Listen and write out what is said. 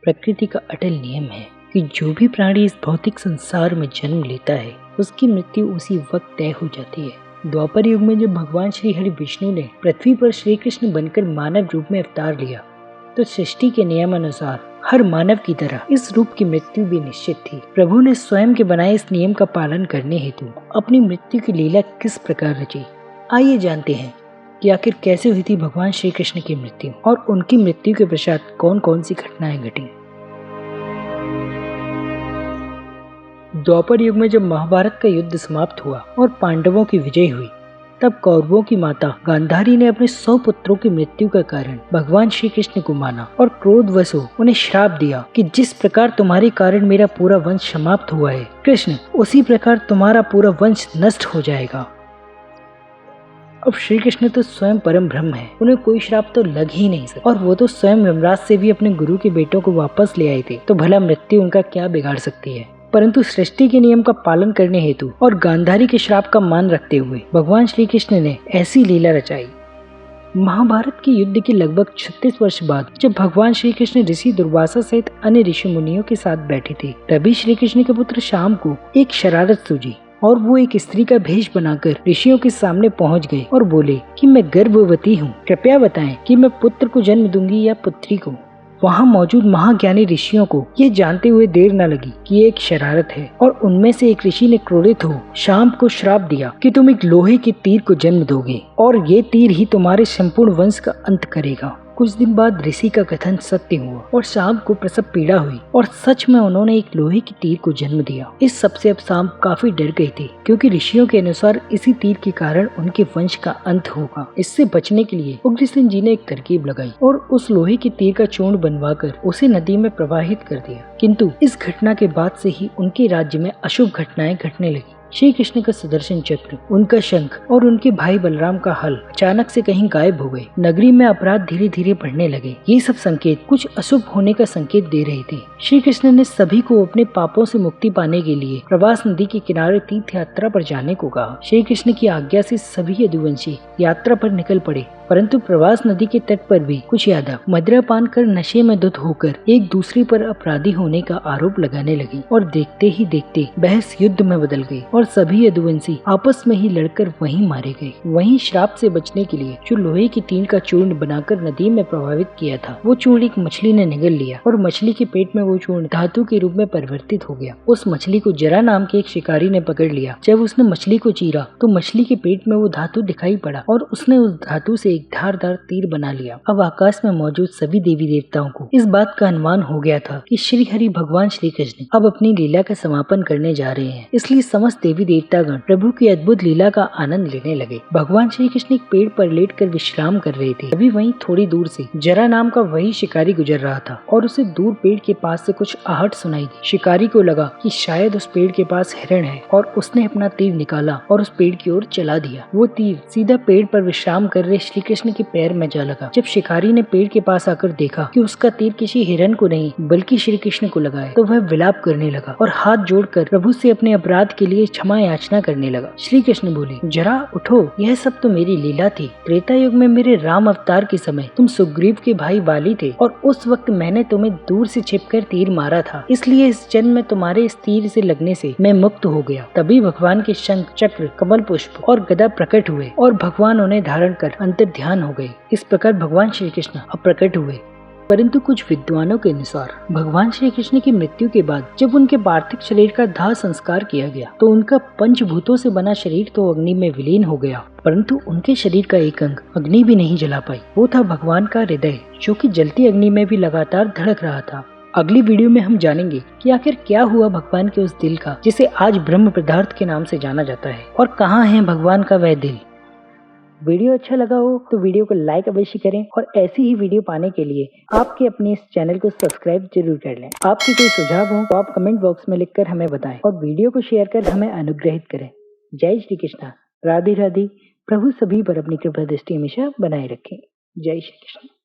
प्रकृति का अटल नियम है कि जो भी प्राणी इस भौतिक संसार में जन्म लेता है उसकी मृत्यु उसी वक्त तय हो जाती है। द्वापर युग में जब भगवान श्री हरि विष्णु ने पृथ्वी पर श्री कृष्ण बनकर मानव रूप में अवतार लिया तो सृष्टि के नियम अनुसार हर मानव की तरह इस रूप की मृत्यु भी निश्चित थी। प्रभु ने स्वयं के बनाए इस नियम का पालन करने हेतु अपनी मृत्यु की लीला किस प्रकार रची, आइए जानते हैं कि आखिर कैसे हुई थी भगवान श्री कृष्ण की मृत्यु और उनकी मृत्यु के पश्चात कौन कौन सी घटनाएं घटी। द्वापर युग में जब महाभारत का युद्ध समाप्त हुआ और पांडवों की विजय हुई तब कौरवों की माता गांधारी ने अपने 100 पुत्रों की मृत्यु का कारण भगवान श्री कृष्ण को माना और क्रोधवश उन्हें श्राप दिया कि जिस प्रकार तुम्हारे कारण मेरा पूरा वंश समाप्त हुआ है कृष्ण, उसी प्रकार तुम्हारा पूरा वंश नष्ट हो जाएगा। अब श्री कृष्ण तो स्वयं परम ब्रह्म है, उन्हें कोई श्राप तो लग ही नहीं सकता और वो तो स्वयं यमराज से भी अपने गुरु के बेटों को वापस ले आए थे, तो भला मृत्यु उनका क्या बिगाड़ सकती है। परंतु सृष्टि के नियम का पालन करने हेतु और गांधारी के श्राप का मान रखते हुए भगवान श्री कृष्ण ने ऐसी लीला रचाई। महाभारत के युद्ध के लगभग 36 वर्ष बाद जब भगवान श्री कृष्ण ऋषि दुर्वासा सहित अन्य ऋषि मुनियों के साथ बैठे थे तभी श्री कृष्ण के पुत्र शाम को एक शरारत सूझी और वो एक स्त्री का भेष बनाकर ऋषियों के सामने पहुंच गए और बोले कि मैं गर्भवती हूँ, कृपया बताएं कि मैं पुत्र को जन्म दूंगी या पुत्री को। वहाँ मौजूद महाज्ञानी ऋषियों को ये जानते हुए देर न लगी कि ये एक शरारत है और उनमें से एक ऋषि ने क्रोधित हो शाम को श्राप दिया कि तुम एक लोहे के तीर को जन्म दोगे और ये तीर ही तुम्हारे संपूर्ण वंश का अंत करेगा। कुछ दिन बाद ऋषि का कथन सत्य हुआ और शाम को प्रसव पीड़ा हुई और सच में उन्होंने एक लोहे के तीर को जन्म दिया। इस सबसे अब शाम काफी डर गई थी क्योंकि ऋषियों के अनुसार इसी तीर के कारण उनके वंश का अंत होगा। इससे बचने के लिए उग्रसेन जी ने एक तरकीब लगाई और उस लोहे के तीर का चूर्ण बनवाकर उसे नदी में प्रवाहित कर दिया। किंतु इस घटना के बाद से ही उनके राज्य में अशुभ घटनाएं घटने लगी। श्री कृष्ण का सुदर्शन चक्र, उनका शंख और उनके भाई बलराम का हल अचानक से कहीं गायब हो गए। नगरी में अपराध धीरे धीरे बढ़ने लगे। ये सब संकेत कुछ अशुभ होने का संकेत दे रहे थे। श्री कृष्ण ने सभी को अपने पापों से मुक्ति पाने के लिए प्रवास नदी के किनारे तीर्थ यात्रा पर जाने को कहा। श्री कृष्ण की आज्ञा से सभी यदुवंशी यात्रा पर निकल पड़े, परंतु प्रवास नदी के तट पर भी कुछ यादव मदिरा पान कर नशे में धुत होकर एक दूसरे पर अपराधी होने का आरोप लगाने लगे और देखते ही देखते बहस युद्ध में बदल गई और सभी यदुवंशी आपस में ही लड़कर वहीं मारे गए। वहीं श्राप से बचने के लिए जो लोहे की तीर का चूर्ण बनाकर नदी में प्रभावित किया था वो चूर्ण एक मछली ने निगल लिया और मछली के पेट में वो चूर्ण धातु के रूप में परिवर्तित हो गया। उस मछली को जरा नाम के एक शिकारी ने पकड़ लिया। जब उसने मछली को चीरा तो मछली के पेट में वो धातु दिखाई पड़ा और उसने उस धातु से एक धारदार तीर बना लिया। अब आकाश में मौजूद सभी देवी देवताओं को इस बात का अनुमान हो गया था कि श्री हरि भगवान श्री कृष्ण अब अपनी लीला का समापन करने जा रहे हैं, इसलिए समस्त देवी देवतागण प्रभु की अद्भुत लीला का आनंद लेने लगे। भगवान श्री कृष्ण एक पेड़ पर लेटकर विश्राम कर रहे थे। अभी वहीं थोड़ी दूर से जरा नाम का वही शिकारी गुजर रहा था और उसे दूर पेड़ के पास से कुछ आहट सुनाई दी। शिकारी को लगा कि शायद उस पेड़ के पास हिरण है और उसने अपना तीर निकाला और उस पेड़ की ओर चला दिया। वो तीर सीधा पेड़ पर विश्राम कर रहे श्री कृष्ण के पैर में जा लगा। जब शिकारी ने पेड़ के पास आकर देखा कि उसका तीर किसी हिरण को नहीं बल्कि श्री कृष्ण को लगा है तो वह विलाप करने लगा और हाथ जोड़कर प्रभु से अपने अपराध के लिए क्षमा याचना करने लगा। श्री कृष्ण बोले, जरा उठो, यह सब तो मेरी लीला थी। त्रेता युग में मेरे राम अवतार के समय तुम सुग्रीव के भाई वाली थे और उस वक्त मैंने तुम्हें दूर से छिपकर तीर मारा था, इसलिए इस जन्म में तुम्हारे इस तीर से लगने से मैं मुक्त हो गया। तभी भगवान के शंख, चक्र, कमल पुष्प और गदा प्रकट हुए और भगवान उन्हें धारण कर अंतर ध्यान हो गए। इस प्रकार भगवान श्री कृष्ण अब प्रकट हुए। परंतु कुछ विद्वानों के अनुसार भगवान श्री कृष्ण की मृत्यु के बाद जब उनके पार्थिव शरीर का दाह संस्कार किया गया तो उनका पंचभूतों से बना शरीर तो अग्नि में विलीन हो गया, परंतु उनके शरीर का एक अंग अग्नि भी नहीं जला पाई। वो था भगवान का हृदय, जो कि जलती अग्नि में भी लगातार धड़क रहा था। अगली वीडियो में हम जानेंगे कि आखिर क्या हुआ भगवान के उस दिल का जिसे आज ब्रह्म पदार्थ के नाम से जाना जाता है और कहाँ है भगवान का वह दिल। वीडियो अच्छा लगा हो तो वीडियो को लाइक अवश्य करें और ऐसी ही वीडियो पाने के लिए आपके अपने इस चैनल को सब्सक्राइब जरूर कर लें। आपके कोई सुझाव हो तो आप कमेंट बॉक्स में लिखकर हमें बताएं और वीडियो को शेयर कर हमें अनुग्रहित करें। जय श्री कृष्णा, राधे राधे। प्रभु सभी पर अपनी कृपा दृष्टि हमेशा बनाए रखें। जय श्री कृष्ण।